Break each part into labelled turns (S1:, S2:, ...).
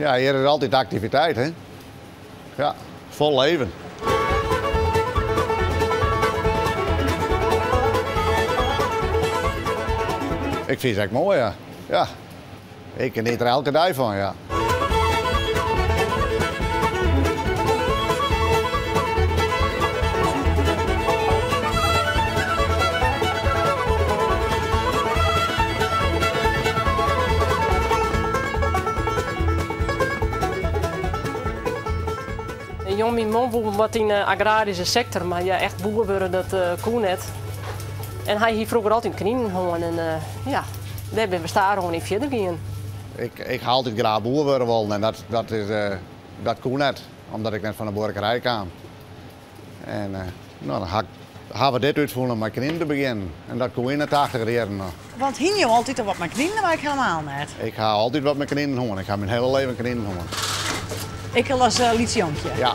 S1: Ja, hier is altijd activiteit, hè? Ja, vol leven. Ik vind het echt mooi, ja. Ja. Ik geniet er elke dag van, ja.
S2: Jong mijn man wil wat in de agrarische sector, maar ja, echt boer worden, dat kon net. En hij heeft vroeger altijd knieën gewoon en ja, daar ben we staan gewoon in verder gaan.
S1: Ik ga altijd graag boer worden willen en dat kon net, omdat ik net van de boerderij kwam. En nou, dan gaan we dit uitvoeren om mijn knieën te beginnen. En dat kon in de 80 jaren nog.
S3: Want hing je altijd wat met knieën, maar ik helemaal net.
S1: Ik ga altijd wat met knieën horen. Ik ga mijn hele leven knieën horen.
S3: Ik al als liedjongetje.
S1: Ja.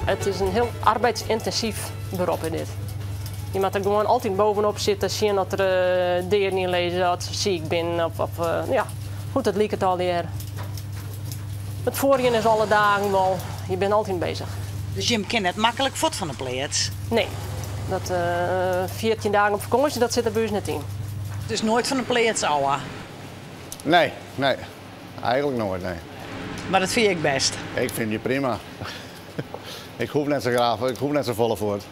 S2: Het is een heel arbeidsintensief beroep in dit. Je moet er gewoon altijd bovenop zitten, zien dat er deur niet lezen, dat ik ziek ben of ja, goed, het liep het al hier. Het voorjen is alle dagen wel, je bent altijd bezig.
S3: Dus je kent het makkelijk voort van de plaats?
S2: Nee, dat 14 dagen op vakantie, dat zit er bij ons net in.
S3: Dus nooit van de plaats ouwe?
S1: Nee, eigenlijk nooit, nee.
S3: Maar dat vind ik best.
S1: Ik vind je prima. Ik hoef net zo graag, ik hoef net zo volle voort.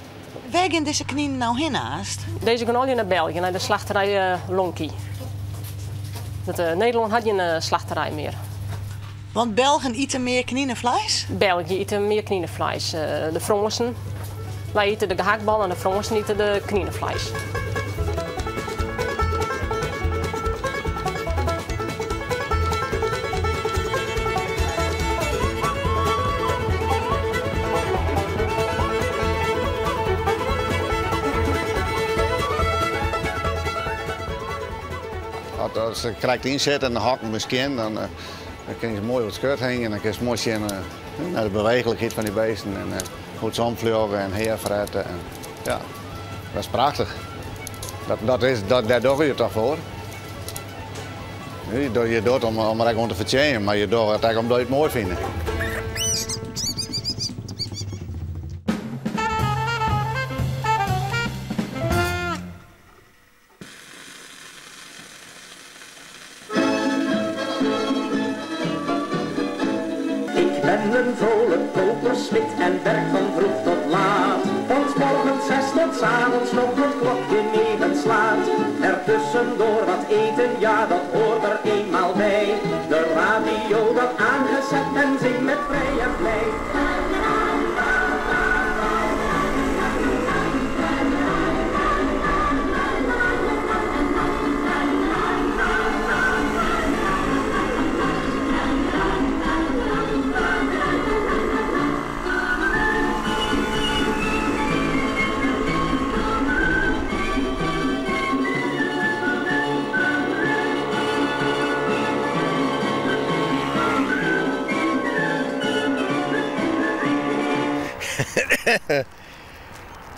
S3: Waar gaan deze knieën nou heen naast?
S2: Deze gaan al naar België, naar de slachterij Lonkie. Nederland had geen slachterij meer.
S3: Want Belgen eten meer knieënvlees?
S2: België eten meer knieënvlees. De Fransen, wij eten de gehaktbal en de Fransen eten de knieënvlees.
S1: Als je krijgt inzet en dan hakken misschien, dan kun je mooi op het skirt hangen en dan kun je mooi zien naar de bewegelijkheid van die beesten en hoe het omvliegen en herfretten. Ja, dat is prachtig. Daar doe je het toch voor. Je doet het om er gewoon te vertellen, maar je doet het eigenlijk omdat je het mooi vindt.
S4: Een vrolijk kopersmid en werk van vroeg tot laat. Van 's morgens 6 tot 's avonds nog het klokje 9 slaat. Ertussendoor wat eten, ja dat hoort er eenmaal bij. De radio wordt aangezet en zingt met vrij en blij.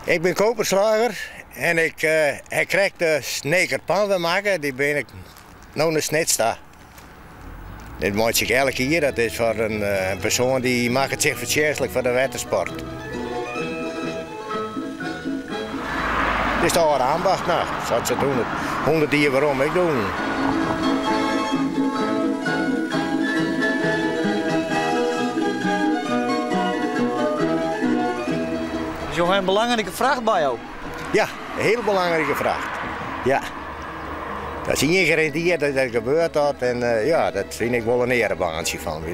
S5: Ik ben koperslager en ik krijg de snekerpan we maken, die ben ik nou een snitsta. Dit maak ik elke keer, dat is voor een persoon die maakt het zich vertjerselijk voor de watersport. Het is toch een ambacht, nou, zoals ze doen het 100 jaar waarom ik doe.
S6: Is nog een belangrijke vraag bij jou?
S5: Ja, een heel belangrijke vraag. Ja. Dat is ingerenteerd dat dat gebeurt dat en ja, dat vind ik wel een erebaantje van me.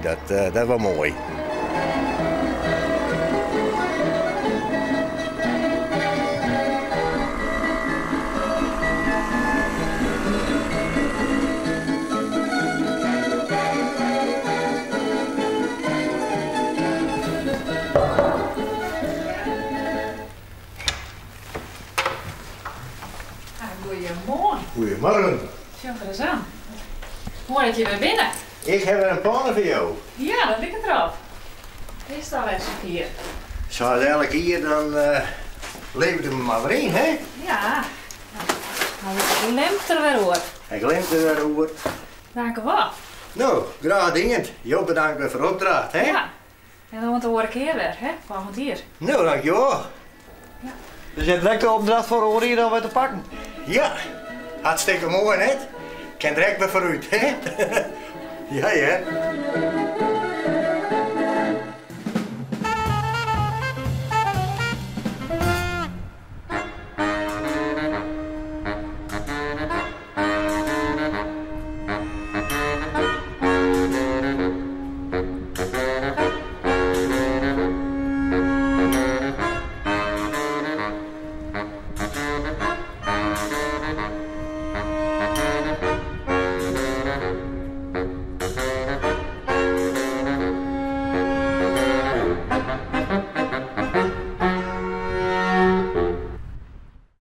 S5: Dat was mooi. Goedemorgen.
S7: Jongen, er eens aan. Mooi dat je weer binnen.
S5: Ik heb een pannen voor jou.
S7: Ja, dat ligt erop. Is dat eens hier?
S5: Zoals elke keer, dan levert er me maar weer in, hè?
S7: Ja. Nou, je lemt er weer hoor.
S5: Ik leent er weer over.
S7: Dank u wel.
S5: Nou, graag dingend. Jo, bedankt voor de opdracht, hè?
S7: Ja. En dan hoor ik hier weer, hè? Volgend hier.
S5: Nou, dankjewel.
S6: Dus je hebt direct de opdracht voor horen hier al weer te pakken.
S5: Ja, hartstikke mooi, net. Ik kan direct weer vooruit, hè? Ja, ja.